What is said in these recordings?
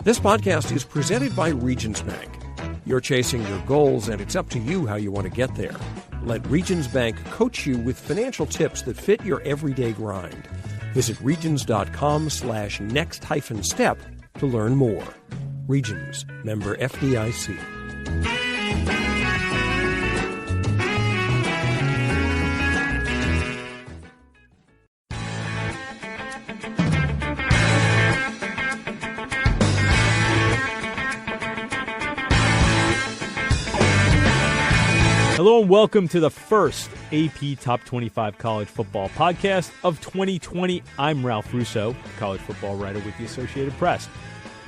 This podcast is presented by Regions Bank. You're chasing your goals, and it's up to you how you want to get there. Let Regions Bank coach you with financial tips that fit your everyday grind. Visit regions.com/next-step to learn more. Regions, member FDIC. Hello and welcome to the first AP Top 25 College Football Podcast of 2020. I'm Ralph Russo, college football writer with the Associated Press.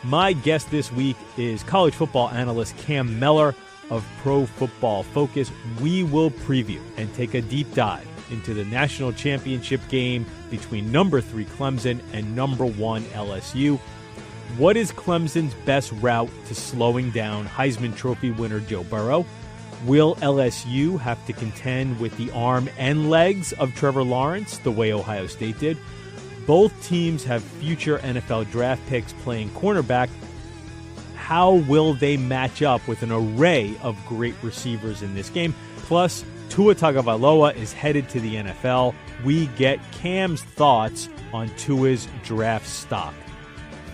My guest this week is college football analyst Cam Mellor of Pro Football Focus. We will preview and take a deep dive into the national championship game between number 3 Clemson and number 1 LSU. What is Clemson's best route to slowing down Heisman Trophy winner Joe Burrow? Will LSU have to contend with the arm and legs of Trevor Lawrence the way Ohio State did? Both teams have future NFL draft picks playing cornerback. How will they match up with an array of great receivers in this game? Plus, Tua Tagovailoa is headed to the NFL. We get Cam's thoughts on Tua's draft stock.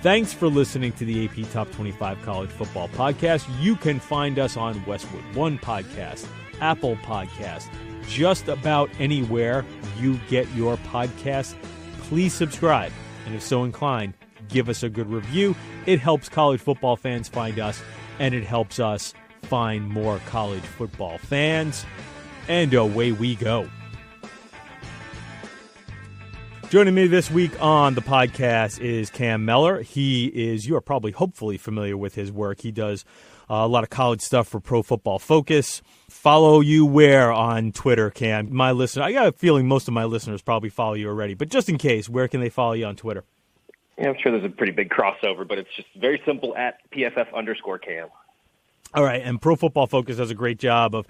Thanks for listening to the AP Top 25 College Football Podcast. You can find us on Westwood One Podcast, Apple Podcast, just about anywhere you get your podcasts. Please subscribe, and if so inclined, give us a good review. It helps college football fans find us, and it helps us find more college football fans. And away we go. Joining me this week on the podcast is Cam Mellor. You are probably hopefully familiar with his work. He does a lot of college stuff for Pro Football Focus. Follow you where on Twitter, Cam? My listener, I got a feeling most of my listeners probably follow you already, but just in case, where can they follow you on Twitter? Yeah, I'm sure there's a pretty big crossover, but it's just very simple at PFF_Cam. All right, and Pro Football Focus does a great job of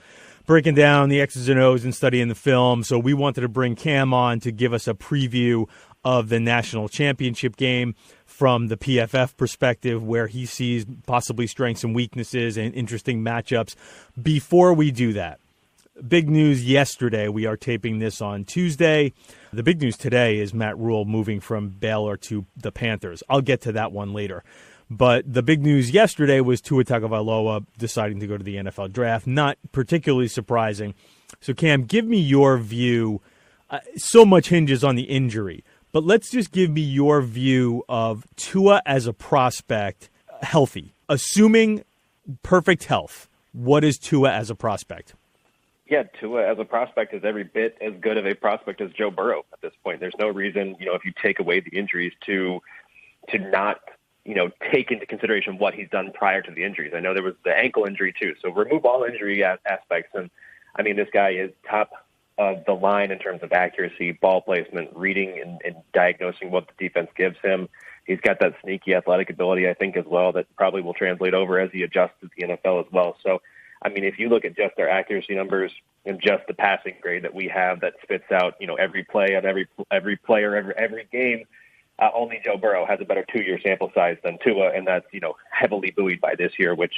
breaking down the X's and O's and studying the film. So we wanted to bring Cam on to give us a preview of the national championship game from the PFF perspective, where he sees possibly strengths and weaknesses and interesting matchups. Before we do that, big news yesterday. We are taping this on Tuesday. The big news today is Matt Rhule moving from Baylor to the Panthers. I'll get to that one later. But the big news yesterday was Tua Tagovailoa deciding to go to the NFL draft. Not particularly surprising. So, Cam, give me your view. So much hinges on the injury. But let's just give me your view of Tua as a prospect, healthy. Assuming perfect health, what is Tua as a prospect? Yeah, Tua as a prospect is every bit as good of a prospect as Joe Burrow at this point. There's no reason, if you take away the injuries to not take into consideration what he's done prior to the injuries. I know there was the ankle injury too, so remove all injury aspects. And I mean, this guy is top of the line in terms of accuracy, ball placement, reading and diagnosing what the defense gives him. He's got that sneaky athletic ability, I think, as well, that probably will translate over as he adjusts to the NFL as well. So, I mean, if you look at just their accuracy numbers and just the passing grade that we have that spits out, every play of every player, every game, only Joe Burrow has a better 2-year sample size than Tua, and that's, heavily buoyed by this year, which,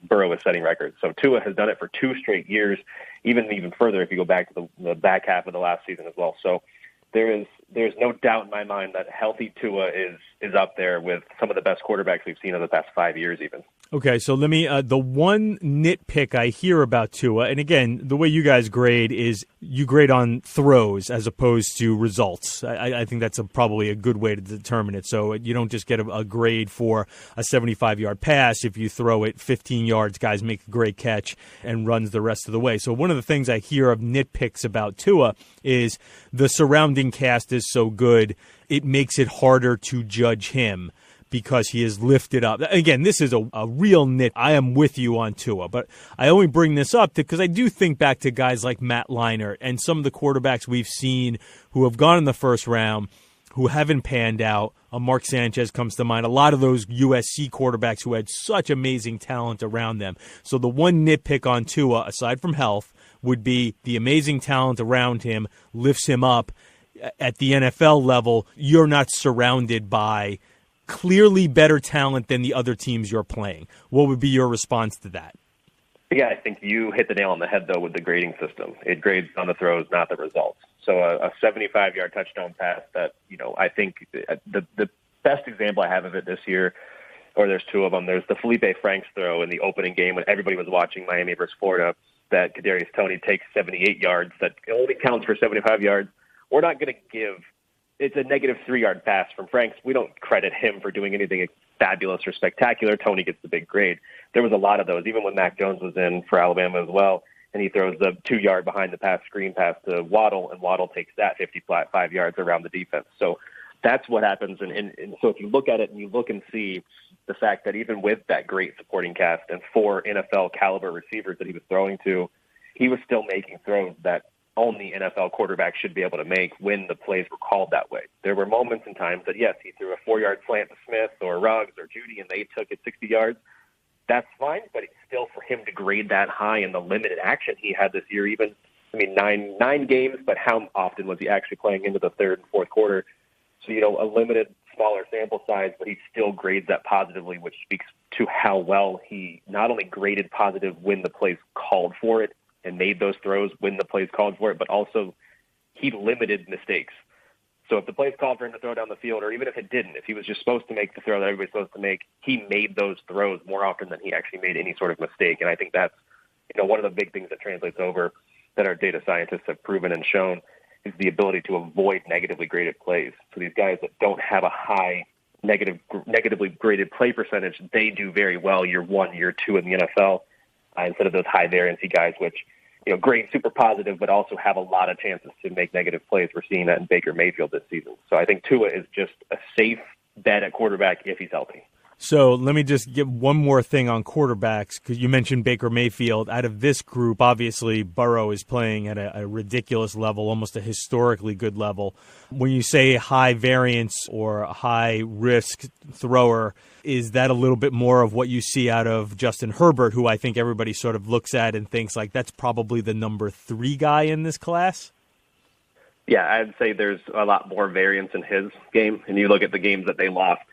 Burrow is setting records. So Tua has done it for 2 straight years, even further if you go back to the back half of the last season as well. So there's no doubt in my mind that healthy Tua is up there with some of the best quarterbacks we've seen in the past 5 years even. Okay, so let me the one nitpick I hear about Tua, and again, the way you guys grade is you grade on throws as opposed to results. I think that's probably a good way to determine it. So you don't just get a grade for a 75-yard pass. If you throw it 15 yards, guys make a great catch and runs the rest of the way. So one of the things I hear of nitpicks about Tua is the surrounding cast is so good, it makes it harder to judge him, because he is lifted up. Again, this is a real nit. I am with you on Tua, but I only bring this up because I do think back to guys like Matt Leinart and some of the quarterbacks we've seen who have gone in the first round who haven't panned out. Mark Sanchez comes to mind. A lot of those USC quarterbacks who had such amazing talent around them. So the one nitpick on Tua, aside from health, would be the amazing talent around him lifts him up. At the NFL level, you're not surrounded by clearly better talent than the other teams you're playing. What would be your response to that? Yeah, I think you hit the nail on the head, though, with the grading system. It grades on the throws, not the results. So a 75-yard touchdown pass that, I think the best example I have of it this year, or there's two of them, there's the Felipe Franks throw in the opening game when everybody was watching Miami versus Florida, that Kadarius Toney takes 78 yards, that only counts for 75 yards. We're not going to give – it's a negative 3-yard pass from Franks. We don't credit him for doing anything fabulous or spectacular. Toney gets the big grade. There was a lot of those, even when Mac Jones was in for Alabama as well, and he throws the 2-yard behind the pass screen pass to Waddle, and Waddle takes that 55 yards around the defense. So that's what happens. And so if you look at it and you look and see the fact that even with that great supporting cast and 4 NFL caliber receivers that he was throwing to, he was still making throws that only NFL quarterbacks should be able to make when the plays were called that way. There were moments and times that, yes, he threw a 4-yard slant to Smith or Ruggs or Judy, and they took it 60 yards. That's fine, but it's still for him to grade that high in the limited action he had this year. Even, nine games, but how often was he actually playing into the third and fourth quarter? So, a limited, smaller sample size, but he still grades that positively, which speaks to how well he not only graded positive when the plays called for it and made those throws when the plays called for it, but also he limited mistakes. So if the plays called for him to throw down the field, or even if it didn't, if he was just supposed to make the throw that everybody's supposed to make, he made those throws more often than he actually made any sort of mistake. And I think that's, one of the big things that translates over that our data scientists have proven and shown is the ability to avoid negatively graded plays. So these guys that don't have a high negatively graded play percentage, they do very well year 1, year 2 in the NFL, instead of those high variancy guys, which grade super positive, but also have a lot of chances to make negative plays. We're seeing that in Baker Mayfield this season. So I think Tua is just a safe bet at quarterback if he's healthy. So let me just give one more thing on quarterbacks, because you mentioned Baker Mayfield. Out of this group, obviously, Burrow is playing at a ridiculous level, almost a historically good level. When you say high variance or high risk thrower, is that a little bit more of what you see out of Justin Herbert, who I think everybody sort of looks at and thinks like that's probably the number 3 guy in this class? Yeah, I'd say there's a lot more variance in his game. And you look at the games that they lost,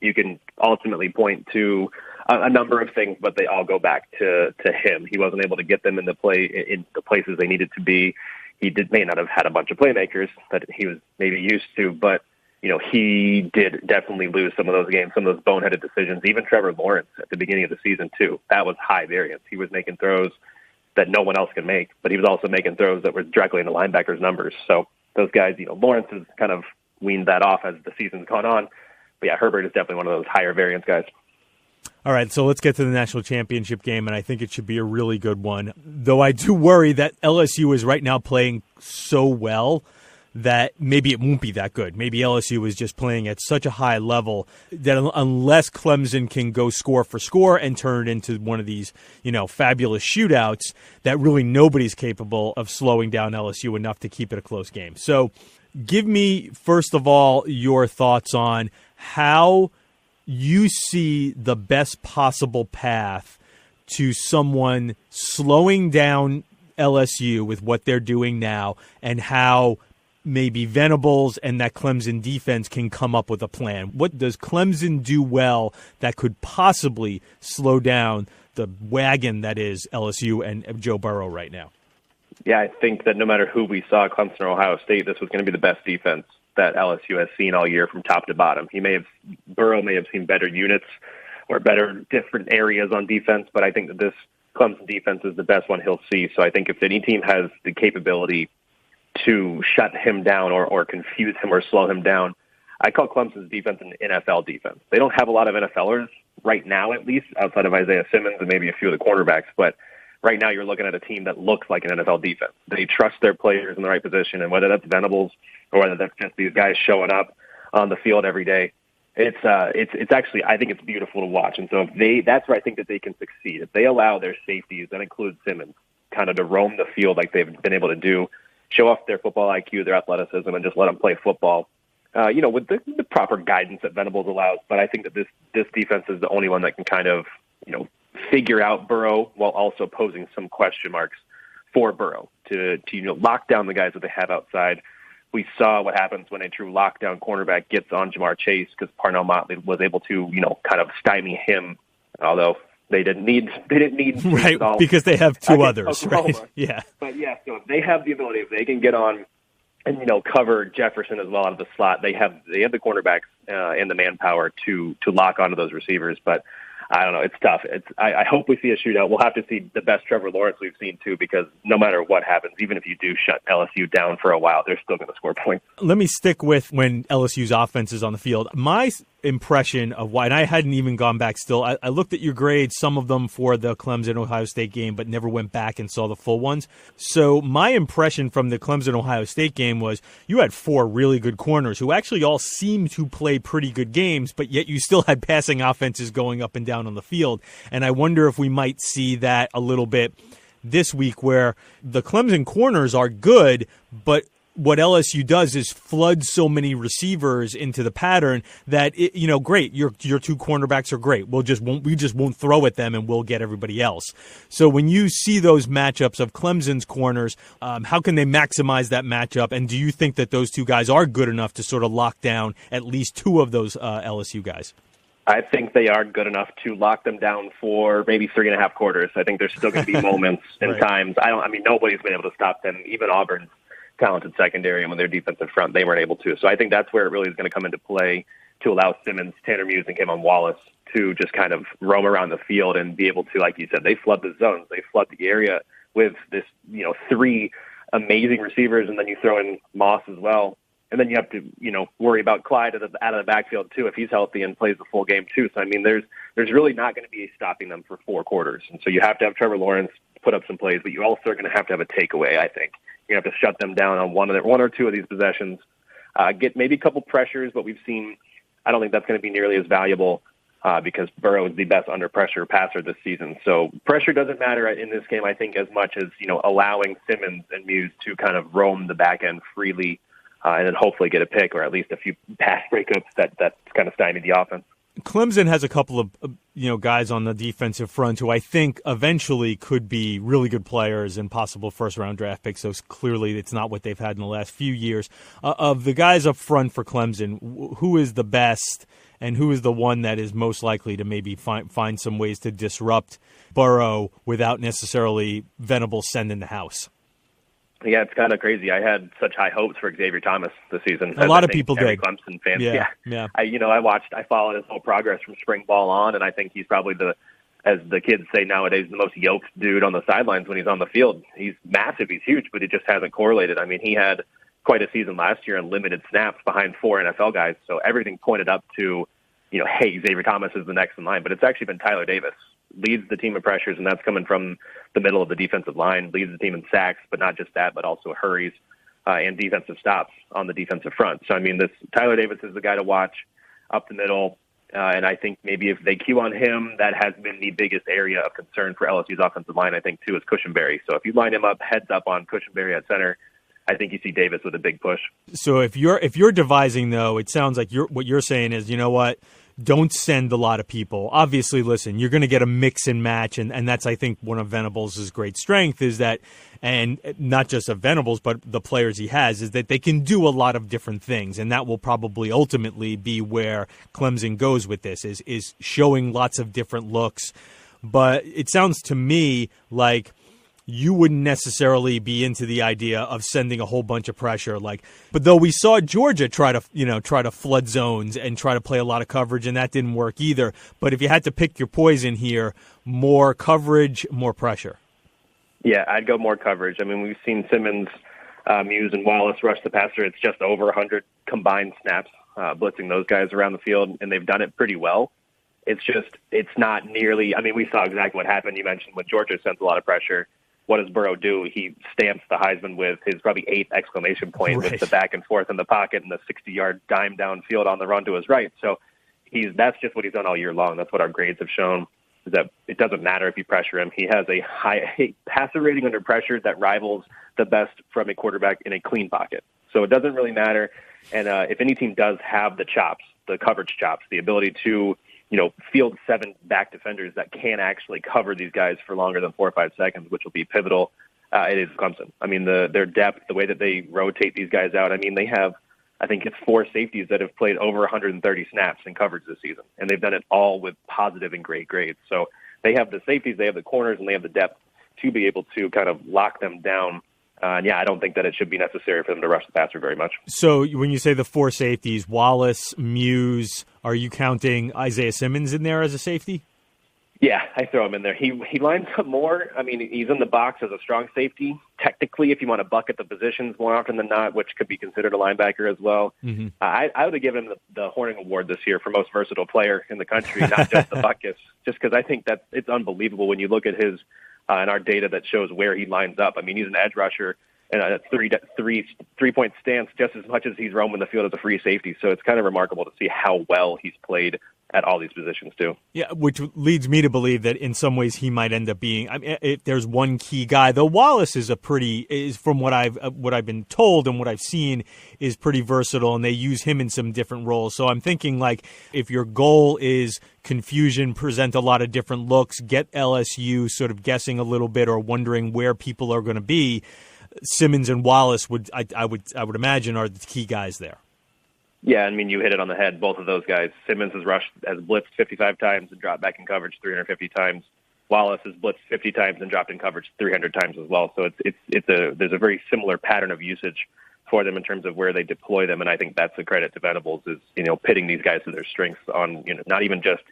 you can ultimately point to a number of things, but they all go back to him. He wasn't able to get them in the places they needed to be. He may not have had a bunch of playmakers that he was maybe used to, but he did definitely lose some of those games, some of those boneheaded decisions. Even Trevor Lawrence at the beginning of the season too, that was high variance. He was making throws that no one else can make, but he was also making throws that were directly in the linebackers' numbers. So those guys, Lawrence has kind of weaned that off as the season's gone on. But yeah, Herbert is definitely one of those higher variance guys. All right, so let's get to the national championship game, and I think it should be a really good one. Though I do worry that LSU is right now playing so well that maybe it won't be that good. Maybe LSU is just playing at such a high level that unless Clemson can go score for score and turn it into one of these, fabulous shootouts, that really nobody's capable of slowing down LSU enough to keep it a close game. So give me, first of all, your thoughts on how you see the best possible path to someone slowing down LSU with what they're doing now, and how maybe Venables and that Clemson defense can come up with a plan. What does Clemson do well that could possibly slow down the wagon that is LSU and Joe Burrow right now? Yeah, I think that no matter who we saw, Clemson or Ohio State, this was going to be the best defense that LSU has seen all year from top to bottom. Burrow may have seen better units or better different areas on defense, but I think that this Clemson defense is the best one he'll see. So I think if any team has the capability to shut him down or confuse him or slow him down, I call Clemson's defense an NFL defense. They don't have a lot of NFLers right now, at least, outside of Isaiah Simmons and maybe a few of the cornerbacks, but right now you're looking at a team that looks like an NFL defense. They trust their players in the right position, and whether that's Venables or whether that's just these guys showing up on the field every day, it's actually, I think it's beautiful to watch. And so that's where I think that they can succeed. If they allow their safeties, that includes Simmons, kind of to roam the field like they've been able to do, show off their football IQ, their athleticism, and just let them play football, with the proper guidance that Venables allows. But I think that this defense is the only one that can kind of, figure out Burrow while also posing some question marks for Burrow to lock down the guys that they have outside, we saw what happens when a true lockdown cornerback gets on Jamar Chase, because Parnell Motley was able to, kind of stymie him, although they didn't need right, because they have two others, Oklahoma. Right? Yeah. But yeah, so if they have the ability, if they can get on and cover Jefferson as well out of the slot, they have the cornerbacks and the manpower to lock onto those receivers. But I don't know, it's tough. I hope we see a shootout. We'll have to see the best Trevor Lawrence we've seen too, because no matter what happens, even if you do shut LSU down for a while, they're still going to score points. Let me stick with when LSU's offense is on the field. My impression of why, and I hadn't even gone back still, I looked at your grades, some of them for the Clemson-Ohio State game, but never went back and saw the full ones. So my impression from the Clemson-Ohio State game was you had 4 really good corners who actually all seemed to play pretty good games, but yet you still had passing offenses going up and down on the field. And I wonder if we might see that a little bit this week, where the Clemson corners are good, but what LSU does is flood so many receivers into the pattern that great. Your 2 cornerbacks are great. We just won't throw at them, and we'll get everybody else. So when you see those matchups of Clemson's corners, how can they maximize that matchup? And do you think that those 2 guys are good enough to sort of lock down at least 2 of those LSU guys? I think they are good enough to lock them down for maybe 3.5 quarters. I think there's still going to be moments and right. times. Nobody's been able to stop them. Even Auburn's talented secondary, and when their defensive front, they weren't able to. So I think that's where it really is going to come into play, to allow Simmons, Tanner Muse, and Kevon Wallace to just kind of roam around the field and be able to, like you said, they flood the zones. They flood the area with this, 3 amazing receivers, and then you throw in Moss as well. And then you have to, worry about Clyde out of the backfield too, if he's healthy and plays the full game too. So, there's really not going to be stopping them for 4 quarters. And so you have to have Trevor Lawrence put up some plays, but you also are going to have a takeaway, I think. You have to shut them down on one or 2 of these possessions, get maybe a couple pressures, but we've seen, I don't think that's going to be nearly as valuable because Burrow is the best under pressure passer this season. So pressure doesn't matter in this game, I think, as much as, allowing Simmons and Muse to kind of roam the back end freely and then hopefully get a pick or at least a few pass breakups that kind of stymie the offense. Clemson has a couple of guys on the defensive front who I think eventually could be really good players and possible first-round draft picks. So clearly it's not what they've had in the last few years. Of the guys up front for Clemson, who is the best and who is the one that is most likely to maybe find some ways to disrupt Burrow without necessarily Venables sending the house? Yeah, it's kind of crazy. I had such high hopes for Xavier Thomas this season. A lot of people did. Clemson fans. Yeah. I followed his whole progress from spring ball on, and I think he's probably as the kids say nowadays, the most yoked dude on the sidelines when he's on the field. He's massive, he's huge, but it just hasn't correlated. He had quite a season last year on limited snaps behind 4 NFL guys, so everything pointed up to, hey, Xavier Thomas is the next in line, but it's actually been Tyler Davis. Leads the team in pressures, and that's coming from the middle of the defensive line. Leads the team in sacks, but not just that, but also hurries and defensive stops on the defensive front. So, this Tyler Davis is the guy to watch up the middle, and I think maybe if they cue on him, that has been the biggest area of concern for LSU's offensive line, I think, too, is Cushenberry. So if you line him up heads up on Cushenberry at center, I think you see Davis with a big push. So if you're devising, though, it sounds like what you're saying is, you know what? Don't send a lot of people. Obviously, listen, you're going to get a mix and match, and that's, I think, one of Venables' great strength is that, and not just of Venables, but the players he has, is that they can do a lot of different things, and that will probably ultimately be where Clemson goes with this, is showing lots of different looks. But it sounds to me like you wouldn't necessarily be into the idea of sending a whole bunch of pressure. But though we saw Georgia try to flood zones and try to play a lot of coverage, and that didn't work either. But if you had to pick your poison here, more coverage, more pressure. Yeah, I'd go more coverage. We've seen Simmons, Muse, and Wallace rush the passer. It's just over 100 combined snaps, blitzing those guys around the field, and they've done it pretty well. It's not nearly. We saw exactly what happened. You mentioned when Georgia sends a lot of pressure. What does Burrow do? He stamps the Heisman with his probably 8th exclamation point with the back and forth in the pocket and the 60-yard dime downfield on the run to his right. So that's just what he's done all year long. That's what our grades have shown, is that it doesn't matter if you pressure him. He has a high passer rating under pressure that rivals the best from a quarterback in a clean pocket. So it doesn't really matter. And if any team does have the chops, the coverage chops, the ability to field 7 back defenders that can actually cover these guys for longer than 4 or 5 seconds, which will be pivotal it is Clemson. I mean, their depth, the way that they rotate these guys out. I mean, they have, I think it's 4 safeties that have played over 130 snaps in coverage this season, and they've done it all with positive and great grades. So they have the safeties, they have the corners, and they have the depth to be able to kind of lock them down. And I don't think that it should be necessary for them to rush the passer very much. So when you say the 4 safeties, Wallace, Muse, are you counting Isaiah Simmons in there as a safety? Yeah, I throw him in there. He lines up more. I mean, he's in the box as a strong safety. Technically, if you want to bucket the positions more often than not, which could be considered a linebacker as well, I would have given him the Horning Award this year for most versatile player in the country, not just the buckets, just because I think that it's unbelievable when you look at his and our data that shows where he lines up. I mean, he's an edge rusher and a three-point stance just as much as he's roaming the field as a free safety. So it's kind of remarkable to see how well he's played at all these positions too. Yeah, which leads me to believe that in some ways he might end up being. I mean, if there's one key guy, though, Wallace is from what I've been told and what I've seen is pretty versatile, and they use him in some different roles. So I'm thinking like if your goal is confusion, present a lot of different looks, get LSU sort of guessing a little bit or wondering where people are going to be, Simmons and Wallace I would imagine are the key guys there. Yeah, I mean, you hit it on the head, both of those guys. Simmons has blitzed 55 times and dropped back in coverage 350 times. Wallace has blitzed 50 times and dropped in coverage 300 times as well. So there's a very similar pattern of usage for them in terms of where they deploy them, and I think that's a credit to Venables is, pitting these guys to their strengths on, not even just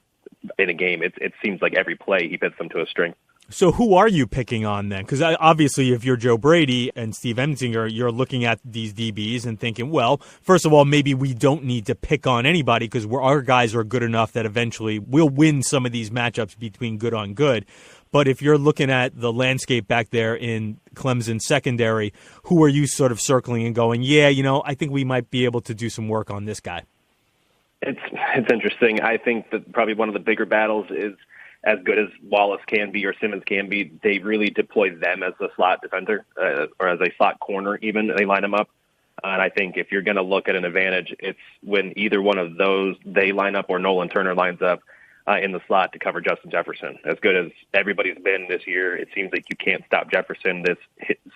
in a game. It seems like every play he pits them to a strength. So who are you picking on then? Because obviously if you're Joe Brady and Steve Emsinger, you're looking at these DBs and thinking, well, first of all, maybe we don't need to pick on anybody because our guys are good enough that eventually we'll win some of these matchups between good on good. But if you're looking at the landscape back there in Clemson secondary, who are you sort of circling and going, yeah, I think we might be able to do some work on this guy? It's interesting. I think that probably one of the bigger battles is, as good as Wallace can be or Simmons can be, they really deploy them as a slot defender or as a slot corner even. They line them up. And I think if you're going to look at an advantage, it's when either one of those, they line up or Nolan Turner lines up in the slot to cover Justin Jefferson. As good as everybody's been this year, it seems like you can't stop Jefferson.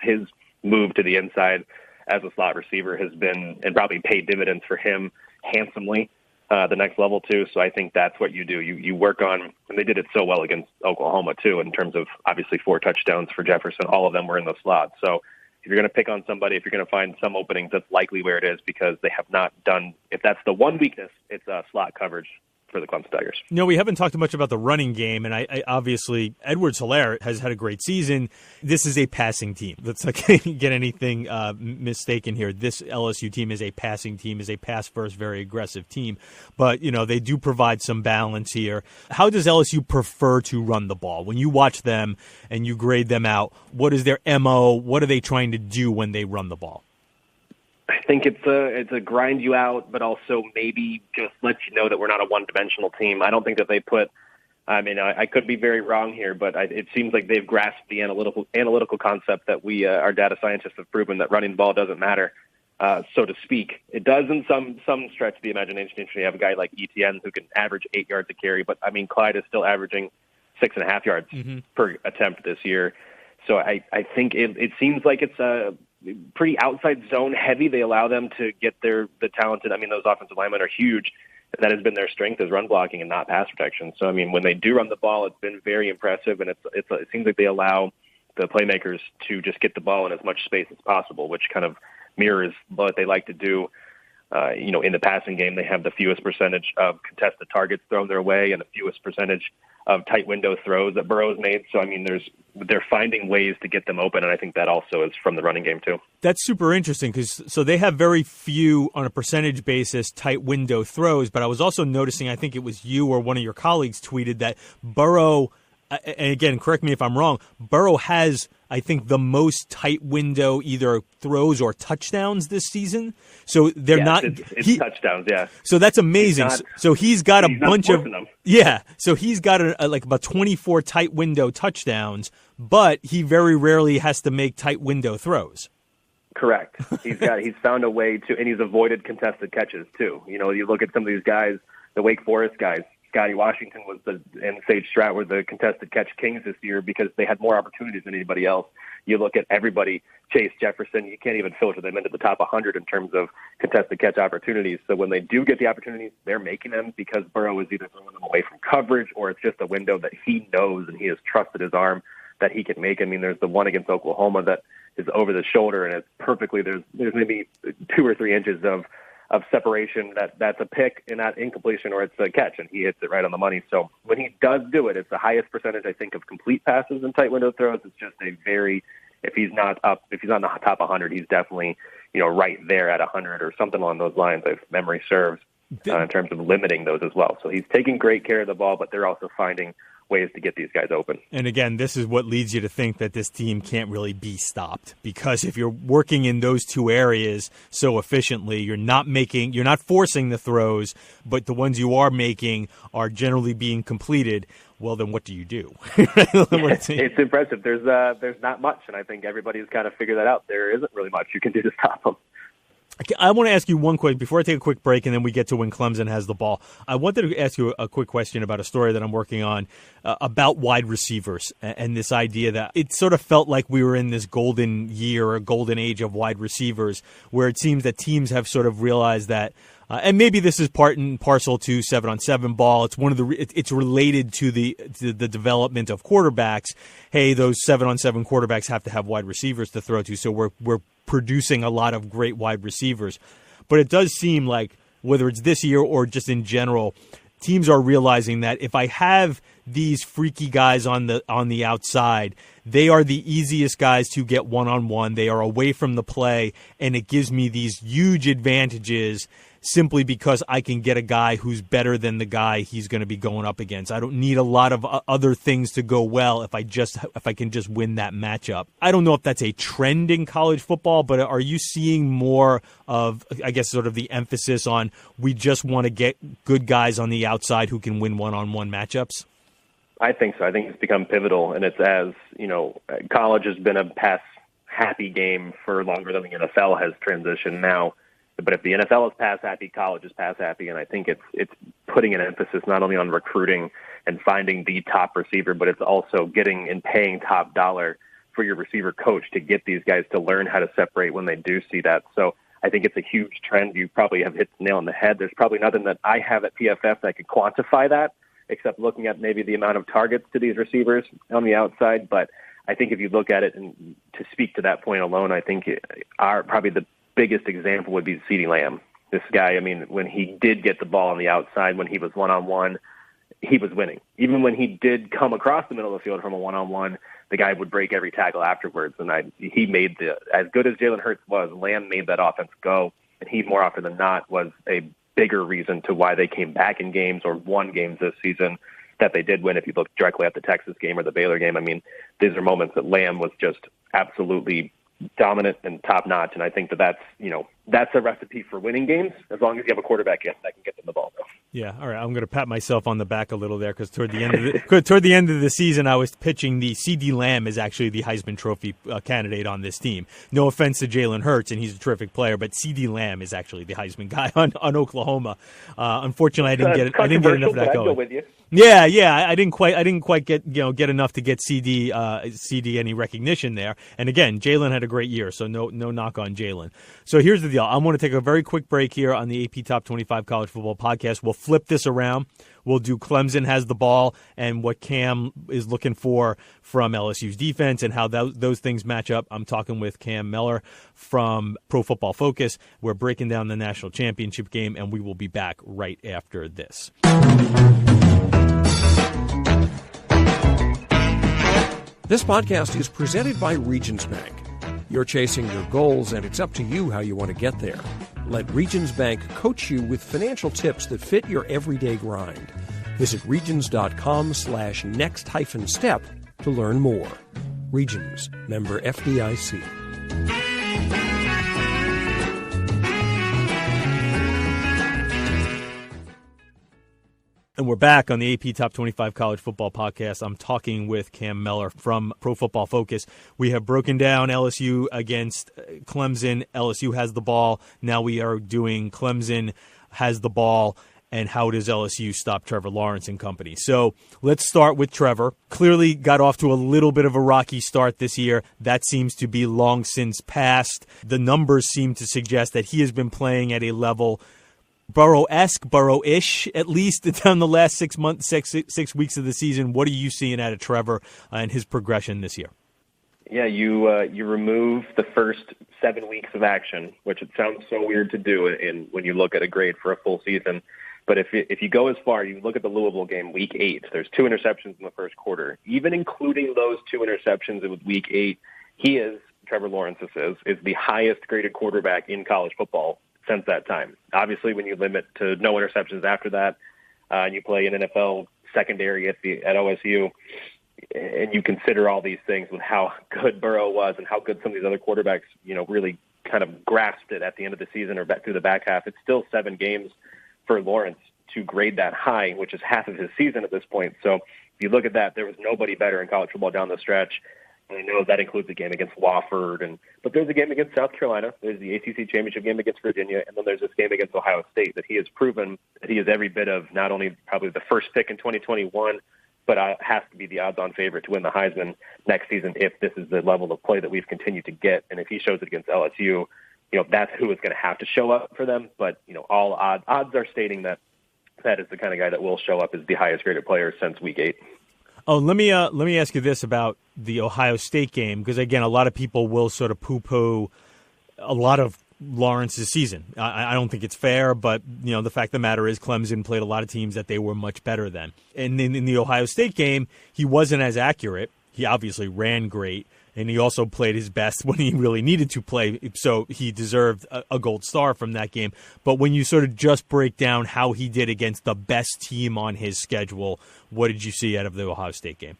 His move to the inside as a slot receiver has been and probably paid dividends for him handsomely. The next level too. So I think that's what you do. You work on, and they did it so well against Oklahoma too, in terms of obviously 4 touchdowns for Jefferson. All of them were in the slot. So if you're going to pick on somebody, if you're going to find some openings, that's likely where it is because they have not done, if that's the one weakness, it's slot coverage for the Clemson Tigers. We haven't talked much about the running game, and I obviously Edwards-Helaire has had a great season. This is a passing team. Let's not get anything mistaken here. This LSU team is a passing team, is a pass-first, very aggressive team. But, they do provide some balance here. How does LSU prefer to run the ball? When you watch them and you grade them out, what is their MO? What are they trying to do when they run the ball? I think it's a grind you out, but also maybe just let you know that we're not a one-dimensional team. I don't think that they put. I mean, I could be very wrong here, but it seems like they've grasped the analytical concept that we, our data scientists, have proven that running the ball doesn't matter, so to speak. It does in some stretch of the imagination. If you have a guy like Etienne who can average 8 yards a carry, but I mean, Clyde is still averaging 6.5 yards per attempt this year. So I think it seems like it's pretty outside zone heavy. They allow them to get the talented. I mean, those offensive linemen are huge. That has been their strength is run blocking and not pass protection. So I mean, when they do run the ball, it's been very impressive, and it seems like they allow the playmakers to just get the ball in as much space as possible, which kind of mirrors what they like to do. In the passing game, they have the fewest percentage of contested targets thrown their way and the fewest percentage of tight window throws that Burrow's made. So, I mean, they're finding ways to get them open, and I think that also is from the running game too. That's super interesting because they have very few on a percentage basis tight window throws, but I was also noticing, I think it was you or one of your colleagues tweeted that Burrow, and again, correct me if I'm wrong, Burrow has, I think, the most tight window either throws or touchdowns this season. So they're it's touchdowns, yeah. So that's amazing. So he's got a bunch of them. Yeah. So he's got about 24 tight window touchdowns, but he very rarely has to make tight window throws. Correct. He's found a way to, and he's avoided contested catches too. You look at some of these guys, the Wake Forest guys Scotty Washington and Sage Stroud were the contested catch kings this year because they had more opportunities than anybody else. You look at everybody, Chase, Jefferson, you can't even filter them into the top 100 in terms of contested catch opportunities. So when they do get the opportunities, they're making them because Burrow is either throwing them away from coverage or it's just a window that he knows and he has trusted his arm that he can make. I mean, there's the one against Oklahoma that is over the shoulder and it's perfectly, there's maybe 2 or 3 inches of separation that's a pick and not incompletion or it's a catch, and he hits it right on the money. So when he does do it, it's the highest percentage, I think, of complete passes and tight window throws. It's just a very, if he's not on the top 100, he's definitely, right there at 100 or something along those lines, if memory serves, in terms of limiting those as well. So he's taking great care of the ball, but they're also finding ways to get these guys open. And again, this is what leads you to think that this team can't really be stopped, because if you're working in those 2 areas so efficiently, you're not forcing the throws, but the ones you are making are generally being completed. Well, then what do you do? It's impressive. There's not much, and I think everybody's kind of figured that out. There isn't really much you can do to stop them. I want to ask you one question before I take a quick break, and then we get to when Clemson has the ball. I wanted to ask you a quick question about a story that I'm working on about wide receivers and this idea that it sort of felt like we were in this golden year or golden age of wide receivers, where it seems that teams have sort of realized that. And maybe this is part and parcel to 7-on-7 ball. It's related to the development of quarterbacks. Hey, those 7-on-7 quarterbacks have to have wide receivers to throw to, so we're producing a lot of great wide receivers. But it does seem like, whether it's this year or just in general, teams are realizing that if I have these freaky guys on the outside, they are the easiest guys to get one-on-one. They are away from the play, and it gives me these huge advantages simply because I can get a guy who's better than the guy he's going to be going up against. I don't need a lot of other things to go well if I can just win that matchup. I don't know if that's a trend in college football, but are you seeing more of, I guess, sort of the emphasis on we just want to get good guys on the outside who can win one-on-one matchups? I think so. I think it's become pivotal, and it's college has been a pass-happy game for longer than the NFL has transitioned now. But if the NFL is pass-happy, college is pass-happy, and I think it's putting an emphasis not only on recruiting and finding the top receiver, but it's also getting and paying top dollar for your receiver coach to get these guys to learn how to separate when they do see that. So I think it's a huge trend. You probably have hit the nail on the head. There's probably nothing that I have at PFF that could quantify that, except looking at maybe the amount of targets to these receivers on the outside. But I think if you look at it, and to speak to that point alone, I think probably the biggest example would be CeeDee Lamb. This guy, I mean, when he did get the ball on the outside, when he was one-on-one, he was winning. Even when he did come across the middle of the field from a one-on-one, the guy would break every tackle afterwards. And he made as good as Jalen Hurts was, Lamb made that offense go. And he, more often than not, was a bigger reason to why they came back in games or won games this season that they did win. If you look directly at the Texas game or the Baylor game, I mean, these are moments that Lamb was just absolutely dominant and top notch, and I think that's a recipe for winning games as long as you have a quarterback that can get them the ball. Yeah, all right. I'm going to pat myself on the back a little there because toward the end of the season, I was pitching the CeeDee Lamb is actually the Heisman Trophy candidate on this team. No offense to Jalen Hurts, and he's a terrific player, but CeeDee Lamb is actually the Heisman guy on Oklahoma. Unfortunately, I didn't get enough of that going. I'd go with you. Yeah, I didn't quite get enough to get CD any recognition there. And again, Jalen had a great year, so no knock on Jalen. So here's the deal. I'm going to take a very quick break here on the AP Top 25 College Football Podcast. We'll flip this around. We'll do Clemson has the ball and what Cam is looking for from LSU's defense and how those things match up. I'm talking with Cam Mellor from Pro Football Focus. We're breaking down the national championship game, and we will be back right after this. This podcast is presented by Regions Bank. You're chasing your goals, and it's up to you how you want to get there. Let Regions Bank coach you with financial tips that fit your everyday grind. Visit regions.com/next-step to learn more. Regions, member FDIC. And we're back on the AP Top 25 College Football Podcast. I'm talking with Cam Mellor from Pro Football Focus. We have broken down LSU against Clemson. LSU has the ball. Now we are doing Clemson has the ball. and how does LSU stop Trevor Lawrence and company? So let's start with Trevor. Clearly got off to a little bit of a rocky start this year. That seems to be long since past. The numbers seem to suggest that he has been playing at a level Burrow-esque, Burrow-ish, at least down the last 6 months, six weeks of the season. What are you seeing out of Trevor and his progression this year? Yeah, you remove the first 7 weeks of action, which it sounds so weird to do when you look at a grade for a full season. But if you go as far, you look at the Louisville game, Week 8. There's 2 interceptions in the first quarter. Even including those 2 interceptions with Week 8, Trevor Lawrence is the highest graded quarterback in college football since that time. Obviously, when you limit to no interceptions after that, and you play an NFL secondary at OSU, and you consider all these things with how good Burrow was and how good some of these other quarterbacks, really kind of grasped it at the end of the season or back through the back half, it's still 7 games for Lawrence to grade that high, which is half of his season at this point. So if you look at that, there was nobody better in college football down the stretch. And I know that includes a game against Wofford, but there's a game against South Carolina. There's the ACC championship game against Virginia, and then there's this game against Ohio State that he has proven that he is every bit of not only probably the first pick in 2021, but has to be the odds-on favorite to win the Heisman next season if this is the level of play that we've continued to get. And if he shows it against LSU, that's who is going to have to show up for them. But, all odds are stating that is the kind of guy that will show up as the highest-graded player since Week 8. Oh, let me ask you this about the Ohio State game, because, again, a lot of people will sort of poo-poo a lot of Lawrence's season. I don't think it's fair, but, the fact of the matter is Clemson played a lot of teams that they were much better than. And in the Ohio State game, he wasn't as accurate. He obviously ran great, and he also played his best when he really needed to play, so he deserved a gold star from that game. But when you sort of just break down how he did against the best team on his schedule, what did you see out of the Ohio State game?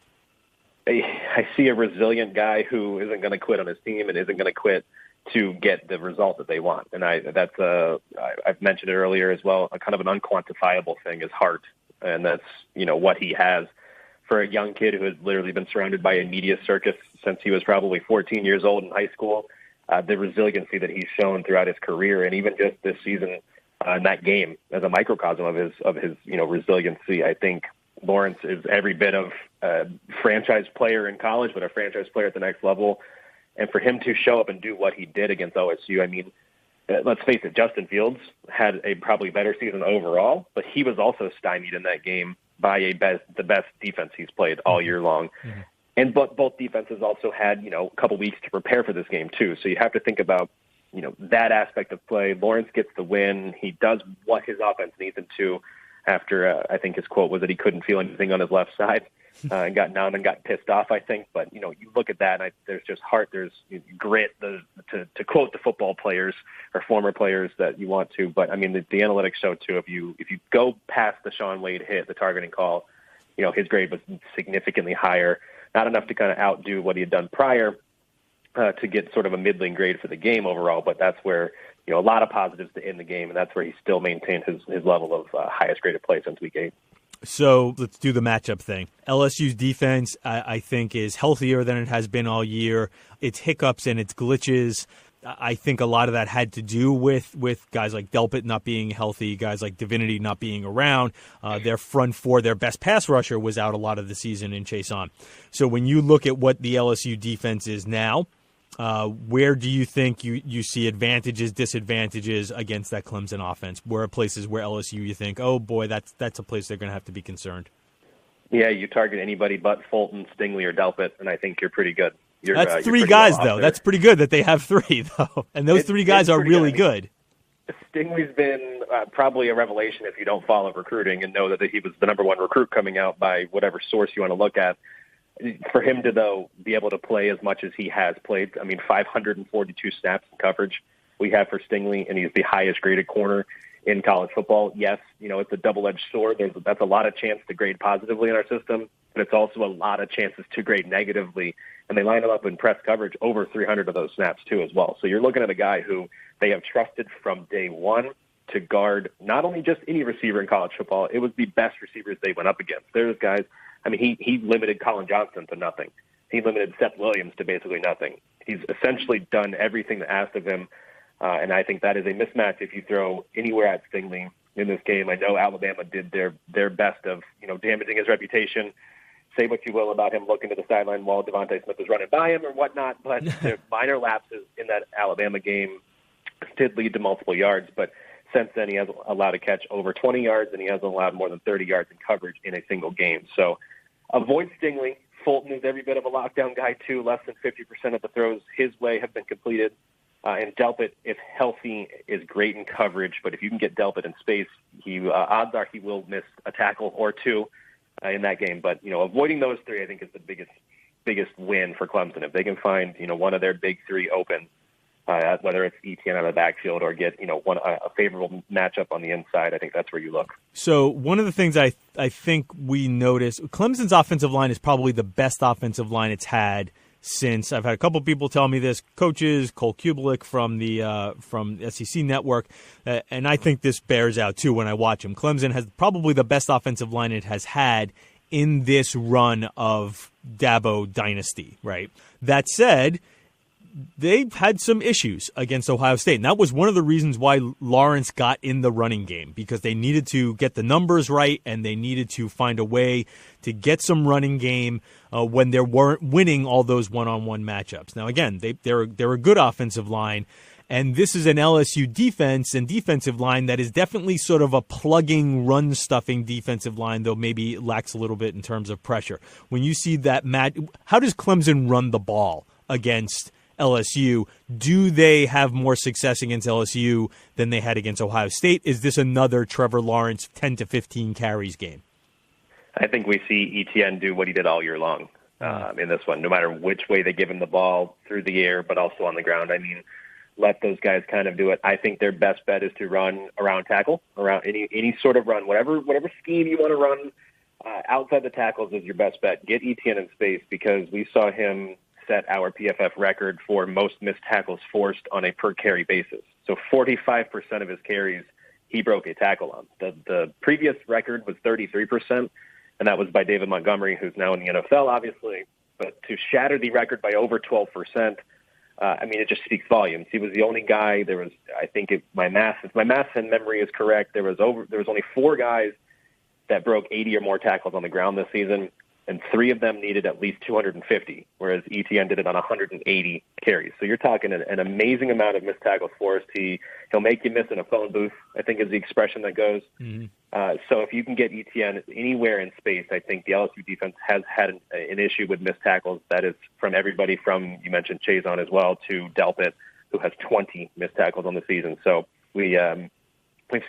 I see a resilient guy who isn't going to quit on his team and isn't going to quit to get the result that they want. And I've mentioned it earlier as well, a kind of an unquantifiable thing is heart. And that's, what he has for a young kid who has literally been surrounded by a media circus since he was probably 14 years old in high school. The resiliency that he's shown throughout his career, and even just this season in that game as a microcosm of his resiliency. I think Lawrence is every bit of a franchise player in college, but a franchise player at the next level. And for him to show up and do what he did against OSU, I mean, let's face it, Justin Fields had a probably better season overall, but he was also stymied in that game by the best defense he's played all year long. Mm-hmm. And both defenses also had, a couple weeks to prepare for this game too. So you have to think about, that aspect of play. Lawrence gets the win. He does what his offense needs him to after, I think his quote was that he couldn't feel anything on his left side and got numb and got pissed off, I think. But, you look at that and there's just heart, there's grit, to quote the football players or former players that you want to. But, I mean, the analytics show, too, if you go past the Shaun Wade hit, the targeting call, his grade was significantly higher. Not enough to kind of outdo what he had done prior to get sort of a middling grade for the game overall, but that's where, a lot of positives to end the game, and that's where he still maintained his level of highest graded play since Week 8. So let's do the matchup thing. LSU's defense, I think, is healthier than it has been all year. Its hiccups and its glitches, I think a lot of that had to do with guys like Delpit not being healthy, guys like Divinity not being around. Their front four, their best pass rusher was out a lot of the season in Chase On. So when you look at what the LSU defense is now, where do you think you see advantages, disadvantages against that Clemson offense? Where are places where LSU you think, oh boy, that's a place they're going to have to be concerned? Yeah, you target anybody but Fulton, Stingley, or Delpit, and I think you're pretty good. That's 3 guys, though. There. That's pretty good that they have 3, though. And those 3 guys are really good. Stingley's been probably a revelation if you don't follow recruiting and know that he was the number 1 recruit coming out by whatever source you want to look at. For him to, though, be able to play as much as he has played, 542 snaps in coverage we have for Stingley, and he's the highest graded corner in college football. Yes, it's a double-edged sword. That's a lot of chance to grade positively in our system, but it's also a lot of chances to grade negatively. And they line him up in press coverage over 300 of those snaps, too, as well. So you're looking at a guy who they have trusted from day one to guard not only just any receiver in college football, it was the best receivers they went up against. There's guys, he limited Colin Johnson to nothing. He limited Seth Williams to basically nothing. He's essentially done everything that asked of him, and I think that is a mismatch if you throw anywhere at Stingley in this game. I know Alabama did their best of, damaging his reputation. Say what you will about him looking to the sideline while Devontae Smith was running by him or whatnot, but the minor lapses in that Alabama game did lead to multiple yards. But since then, he hasn't allowed to catch over 20 yards, and he hasn't allowed more than 30 yards in coverage in a single game. So avoid Stingley. Fulton is every bit of a lockdown guy, too. Less than 50% of the throws his way have been completed. And Delpit, if healthy, is great in coverage. But if you can get Delpit in space, odds are he will miss a tackle or two in that game. But, avoiding those three, I think, is the biggest win for Clemson. If they can find, one of their big three open, whether it's Etienne out of the backfield or get, a favorable matchup on the inside, I think that's where you look. So one of the things I think we noticed, Clemson's offensive line is probably the best offensive line it's had since, I've had a couple people tell me this, coaches, Cole Kubelik from SEC Network, and I think this bears out too when I watch him. Clemson has probably the best offensive line it has had in this run of Dabo dynasty, right? That said, they've had some issues against Ohio State, and that was one of the reasons why Lawrence got in the running game, because they needed to get the numbers right and they needed to find a way to get some running game when they weren't winning all those one-on-one matchups. Now, again, they're a good offensive line, and this is an LSU defense and defensive line that is definitely sort of a plugging, run-stuffing defensive line, though maybe it lacks a little bit in terms of pressure. When you see that how does Clemson run the ball against LSU? Do they have more success against LSU than they had against Ohio State? Is this another Trevor Lawrence 10 to 15 carries game? I think we see Etienne do what he did all year long in this one, no matter which way they give him the ball, through the air, but also on the ground. I mean, let those guys kind of do it. I think their best bet is to run around tackle, around any sort of run, whatever scheme you want to run outside the tackles is your best bet. Get Etienne in space, because we saw him set our PFF record for most missed tackles forced on a per carry basis. So 45% of his carries, he broke a tackle on. The previous record was 33%, and that was by David Montgomery, who's now in the NFL, obviously. But to shatter the record by over 12%, it just speaks volumes. He was the only guy. There was, I think, if my math and memory is correct, there was only 4 guys that broke 80 or more tackles on the ground this season, and 3 of them needed at least 250, whereas Etienne did it on 180 carries. So you're talking an amazing amount of missed tackles forced. He'll make you miss in a phone booth, I think is the expression that goes. Mm-hmm. So if you can get Etienne anywhere in space, I think the LSU defense has had an issue with missed tackles. That is from everybody from, you mentioned Chazon as well, to Delpit, who has 20 missed tackles on the season. So we've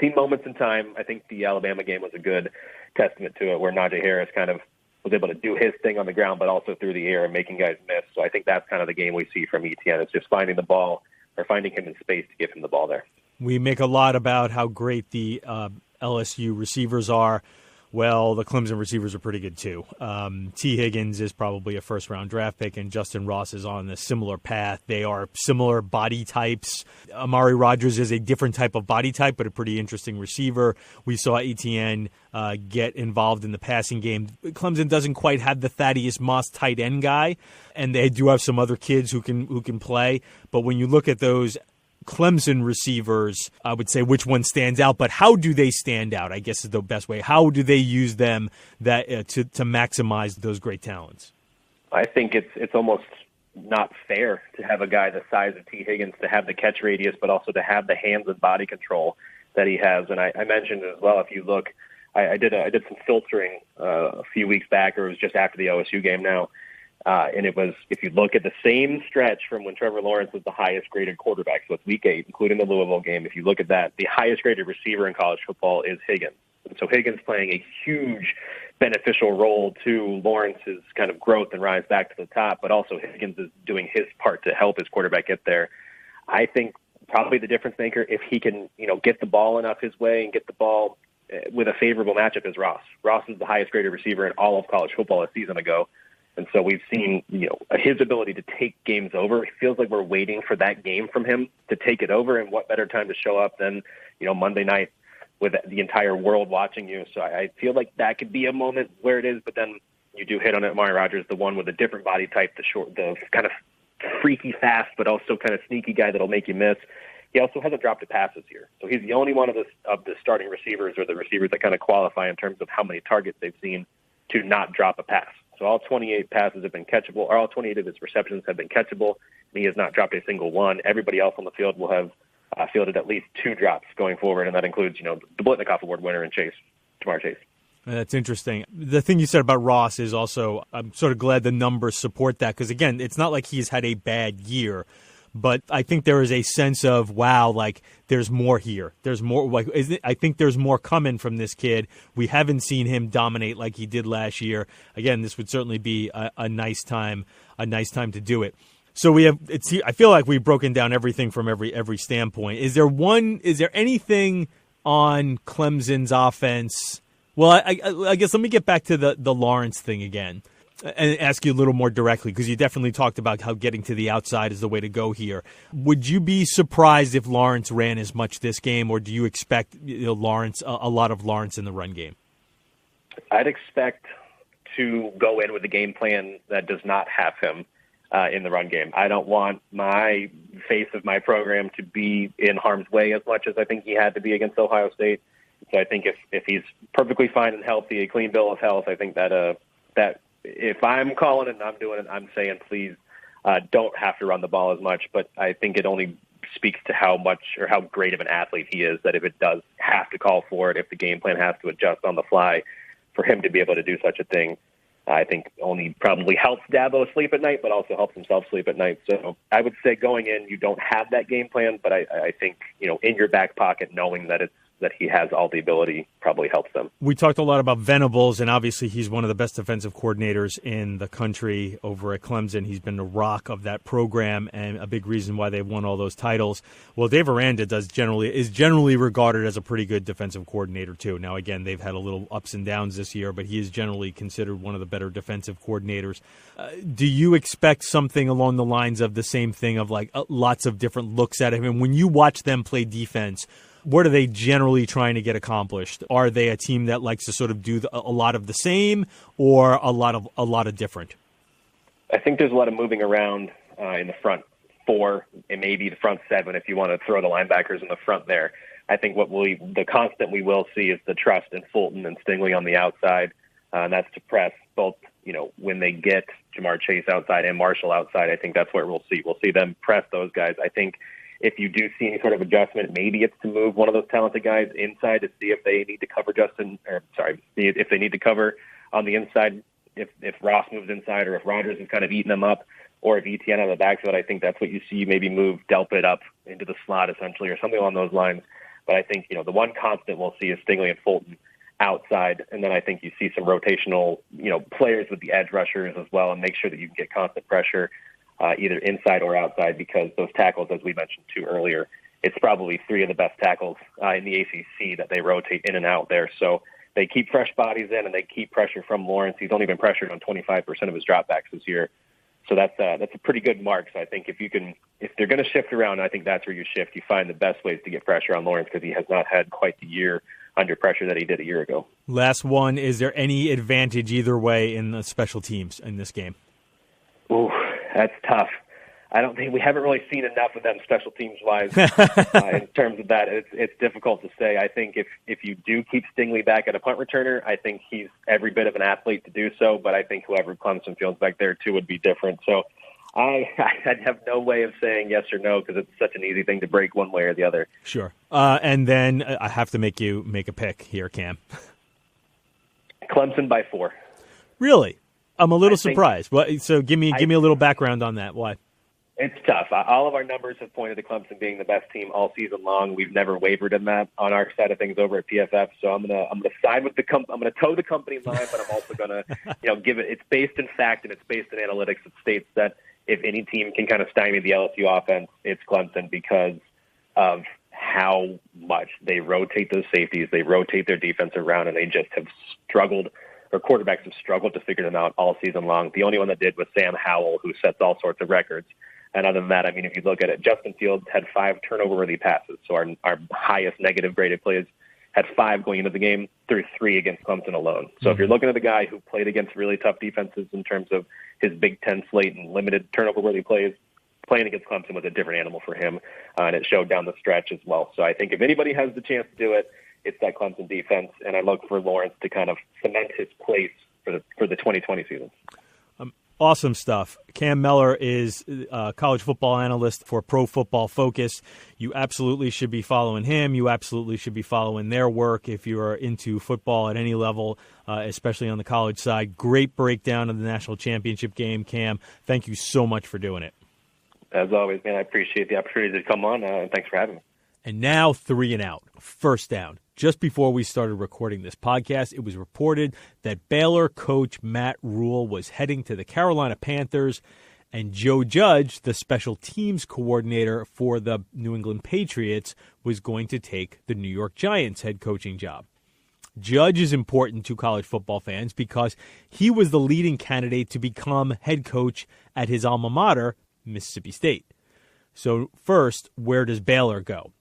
seen moments in time. I think the Alabama game was a good testament to it, where Najee Harris kind of was able to do his thing on the ground, but also through the air and making guys miss. So I think that's kind of the game we see from Etienne. It's just finding the ball, or finding him in space to give him the ball there. We make a lot about how great the LSU receivers are. Well, the Clemson receivers are pretty good too. T. Higgins is probably a first-round draft pick, and Justin Ross is on a similar path. They are similar body types. Amari Rodgers is a different type of body type, but a pretty interesting receiver. We saw Etienne get involved in the passing game. Clemson doesn't quite have the Thaddeus Moss tight end guy, and they do have some other kids who can play. But when you look at those Clemson receivers, I would say which one stands out, but how do they stand out, I guess is the best way. How do they use them to maximize those great talents? I think it's almost not fair to have a guy the size of T. Higgins to have the catch radius, but also to have the hands and body control that he has. And I mentioned as well, if you look, I did some filtering a few weeks back, or it was just after the OSU game now. And it was, if you look at the same stretch from when Trevor Lawrence was the highest graded quarterback, so it's week 8, including the Louisville game, if you look at that, the highest graded receiver in college football is Higgins. And so Higgins playing a huge beneficial role to Lawrence's kind of growth and rise back to the top, but also Higgins is doing his part to help his quarterback get there. I think probably the difference maker, if he can, get the ball enough his way and get the ball with a favorable matchup, is Ross. Ross is the highest graded receiver in all of college football a season ago. And so we've seen, his ability to take games over. It feels like we're waiting for that game from him to take it over. And what better time to show up than, Monday night with the entire world watching you. So I feel like that could be a moment where it is. But then you do hit on it, Amari Rodgers, the one with a different body type, the kind of freaky fast, but also kind of sneaky guy that'll make you miss. He also hasn't dropped a pass this year. So he's the only one of the starting receivers or the receivers that kind of qualify in terms of how many targets they've seen to not drop a pass. So all 28 passes have been catchable, or all 28 of his receptions have been catchable, and he has not dropped a single one. Everybody else on the field will have fielded at least 2 drops going forward, and that includes, the Blitnikoff Award winner and Jamar Chase. That's interesting. The thing you said about Ross is also, I'm sort of glad the numbers support that, because, again, it's not like he's had a bad year, but I think there is a sense of, wow, like, there's more here. There's more. Like, I think there's more coming from this kid. We haven't seen him dominate like he did last year. Again, this would certainly be a nice time to do it. So I feel like we've broken down everything from every standpoint. Is there anything on Clemson's offense? Well, I guess let me get back to the Lawrence thing again and ask you a little more directly, because you definitely talked about how getting to the outside is the way to go here. Would you be surprised if Lawrence ran as much this game, or do you expect Lawrence a lot of Lawrence in the run game? I'd expect to go in with a game plan that does not have him in the run game. I don't want my face of my program to be in harm's way as much as I think he had to be against Ohio State. So I think if he's perfectly fine and healthy, a clean bill of health, I think that if I'm calling it and I'm doing it, I'm saying please don't have to run the ball as much. But I think it only speaks to how much or how great of an athlete he is that if it does have to call for it, if the game plan has to adjust on the fly for him to be able to do such a thing, I think only probably helps Dabo sleep at night, but also helps himself sleep at night. So I would say going in, you don't have that game plan, but I think, in your back pocket, knowing that he has all the ability probably helps them. We talked a lot about Venables, and obviously he's one of the best defensive coordinators in the country over at Clemson. He's been the rock of that program and a big reason why they've won all those titles. Well, Dave Aranda is generally regarded as a pretty good defensive coordinator too. Now, again, they've had a little ups and downs this year, but he is generally considered one of the better defensive coordinators. Do you expect something along the lines of the same thing of like lots of different looks at him? And when you watch them play defense, what are they generally trying to get accomplished? Are they a team that likes to sort of do a lot of the same, or a lot of different? I think there's a lot of moving around in the front 4 and maybe the front 7 if you want to throw the linebackers in the front there. I think the constant we will see is the trust in Fulton and Stingley on the outside, and that's to press both. When they get Jamar Chase outside and Marshall outside, I think that's what we'll see. We'll see them press those guys. I think if you do see any sort of adjustment, maybe it's to move one of those talented guys inside to see if they need to cover if they need to cover on the inside, if Ross moves inside or if Rodgers is kind of eating them up, or if ETN on the backside. I think that's what you see, maybe move Delpit up into the slot essentially or something along those lines. But I think, the one constant we'll see is Stingley and Fulton outside, and then I think you see some rotational, players with the edge rushers as well, and make sure that you can get constant pressure either inside or outside, because those tackles, as we mentioned too earlier, it's probably 3 of the best tackles in the ACC that they rotate in and out there. So they keep fresh bodies in and they keep pressure from Lawrence. He's only been pressured on 25% of his dropbacks this year. So that's a pretty good mark. So I think if they're going to shift around, I think that's where you shift. You find the best ways to get pressure on Lawrence, because he has not had quite the year under pressure that he did a year ago. Last one, is there any advantage either way in the special teams in this game? Ooh, that's tough. I don't think we haven't really seen enough of them special teams wise in terms of that. It's difficult to say. I think if you do keep Stingley back at a punt returner, I think he's every bit of an athlete to do so. But I think whoever Clemson fields back there too would be different. So I'd have no way of saying yes or no, because it's such an easy thing to break one way or the other. Sure. And then I have to make you make a pick here, Cam. Clemson by 4. Really? I'm a little surprised. So give me a little background on that. Why? It's tough. All of our numbers have pointed to Clemson being the best team all season long. We've never wavered in that on our side of things over at PFF. So I'm gonna side with I'm gonna toe the company line, but I'm also gonna give it. It's based in fact and it's based in analytics. It states that if any team can kind of stymie the LSU offense, it's Clemson, because of how much they rotate those safeties, they rotate their defense around, and they just have struggled. Or quarterbacks have struggled to figure them out all season long. The only one that did was Sam Howell, who sets all sorts of records. And other than that, I mean, if you look at it, Justin Fields had 5 turnover-worthy passes. So our highest negative-graded plays had 5 going into the game, through 3 against Clemson alone. So if you're looking at a guy who played against really tough defenses in terms of his Big Ten slate and limited turnover-worthy plays, playing against Clemson was a different animal for him, and it showed down the stretch as well. So I think if anybody has the chance to do it, it's that Clemson defense, and I look for Lawrence to kind of cement his place for the 2020 season. Awesome stuff. Cam Mellor is a college football analyst for Pro Football Focus. You absolutely should be following him. You absolutely should be following their work if you are into football at any level, especially on the college side. Great breakdown of the national championship game, Cam. Thank you so much for doing it. As always, man, I appreciate the opportunity to come on, and thanks for having me. And now 3 and out. First down. Just before we started recording this podcast, it was reported that Baylor coach Matt Rule was heading to the Carolina Panthers, and Joe Judge, the special teams coordinator for the New England Patriots, was going to take the New York Giants head coaching job. Judge is important to college football fans because he was the leading candidate to become head coach at his alma mater, Mississippi State. So first, where does Baylor go?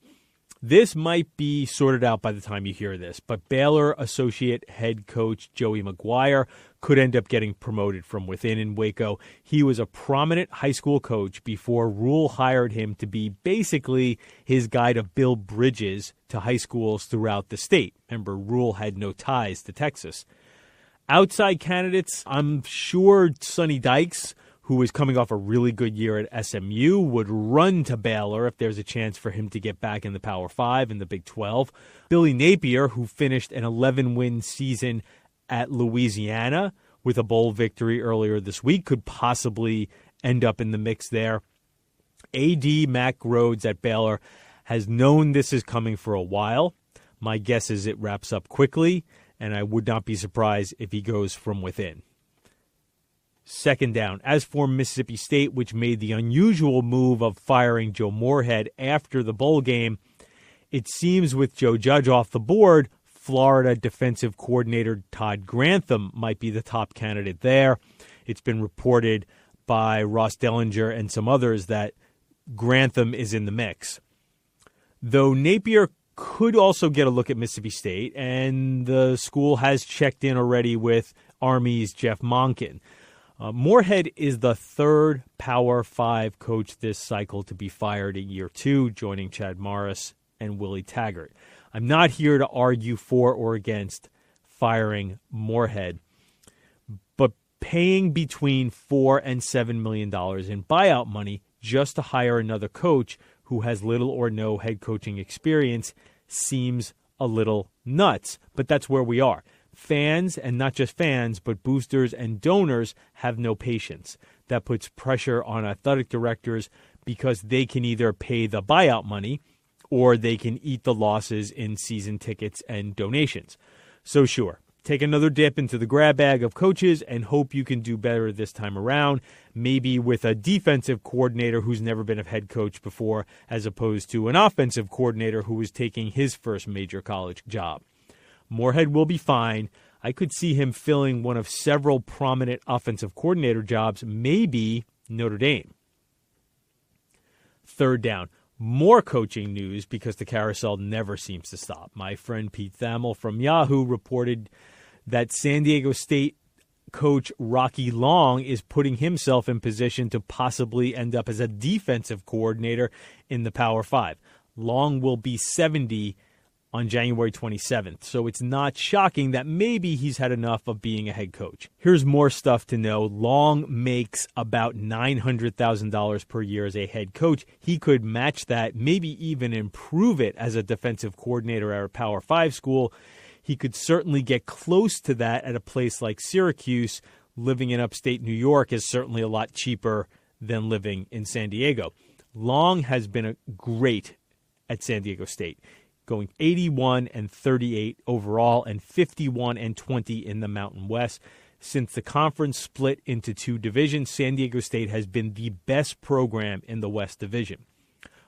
This might be sorted out by the time you hear this, but Baylor associate head coach Joey McGuire could end up getting promoted from within in Waco. He was a prominent high school coach before Rule hired him to be basically his guy to build bridges to high schools throughout the state. Remember, Rule had no ties to Texas. Outside candidates, I'm sure Sonny Dykes, who is coming off a really good year at SMU, would run to Baylor if there's a chance for him to get back in the Power 5 in the Big 12. Billy Napier, who finished an 11-win season at Louisiana with a bowl victory earlier this week, could possibly end up in the mix there. A.D. Mack Rhodes at Baylor has known this is coming for a while. My guess is it wraps up quickly, and I would not be surprised if he goes from within. Second down. As for Mississippi State, which made the unusual move of firing Joe Moorhead after the bowl game, it seems with Joe Judge off the board, Florida defensive coordinator Todd Grantham might be the top candidate there. It's been reported by Ross Dellinger and some others that Grantham is in the mix. Though Napier could also get a look at Mississippi State, and the school has checked in already with Army's Jeff Monken. Moorhead is the third Power 5 coach this cycle to be fired in year 2, joining Chad Morris and Willie Taggart. I'm not here to argue for or against firing Moorhead, but paying between $4 and $7 million in buyout money just to hire another coach who has little or no head coaching experience seems a little nuts, but that's where we are. Fans, and not just fans, but boosters and donors have no patience. That puts pressure on athletic directors because they can either pay the buyout money or they can eat the losses in season tickets and donations. So sure, take another dip into the grab bag of coaches and hope you can do better this time around, maybe with a defensive coordinator who's never been a head coach before, as opposed to an offensive coordinator who is taking his first major college job. Moorhead will be fine. I could see him filling one of several prominent offensive coordinator jobs, maybe Notre Dame. Third down. More coaching news because the carousel never seems to stop. My friend Pete Thamel from Yahoo reported that San Diego State coach Rocky Long is putting himself in position to possibly end up as a defensive coordinator in the Power 5. Long will be 70 on January 27th, so it's not shocking that maybe he's had enough of being a head coach. Here's more stuff to know. Long makes about $900,000 per year as a head coach. He could match that, maybe even improve it as a defensive coordinator at a Power 5 school. He could certainly get close to that at a place like Syracuse. Living in upstate New York is certainly a lot cheaper than living in San Diego. Long has been great at San Diego State, going 81-38 overall and 51-20 in the Mountain West. Since the conference split into 2 divisions, San Diego State has been the best program in the West Division.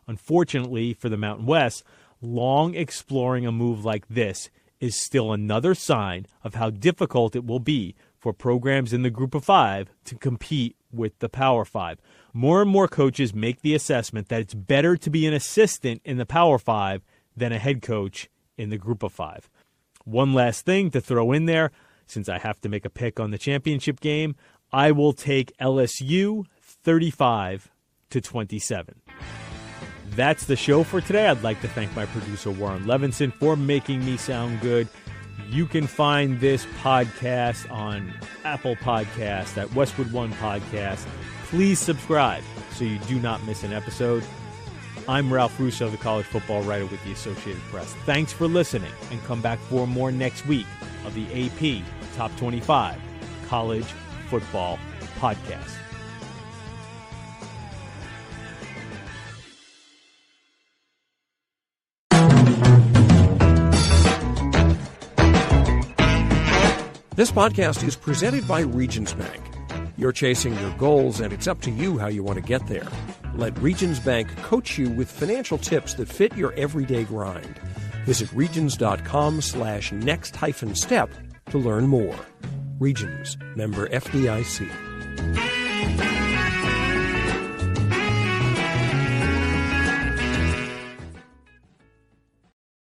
Unfortunately for the Mountain West, Long exploring a move like this is still another sign of how difficult it will be for programs in the Group of 5 to compete with the Power 5. More and more coaches make the assessment that it's better to be an assistant in the Power 5 than a head coach in the Group of 5. One last thing to throw in there, since I have to make a pick on the championship game, I will take LSU 35, 27. That's the show for today. I'd like to thank my producer, Warren Levinson, for making me sound good. You can find this podcast on Apple Podcasts, at Westwood One Podcast. Please subscribe so you do not miss an episode. I'm Ralph Russo, the college football writer with the Associated Press. Thanks for listening, and come back for more next week of the AP Top 25 College Football Podcast. This podcast is presented by Regions Bank. You're chasing your goals, and it's up to you how you want to get there. Let Regions Bank coach you with financial tips that fit your everyday grind. Visit regions.com/next-step to learn more. Regions, member FDIC.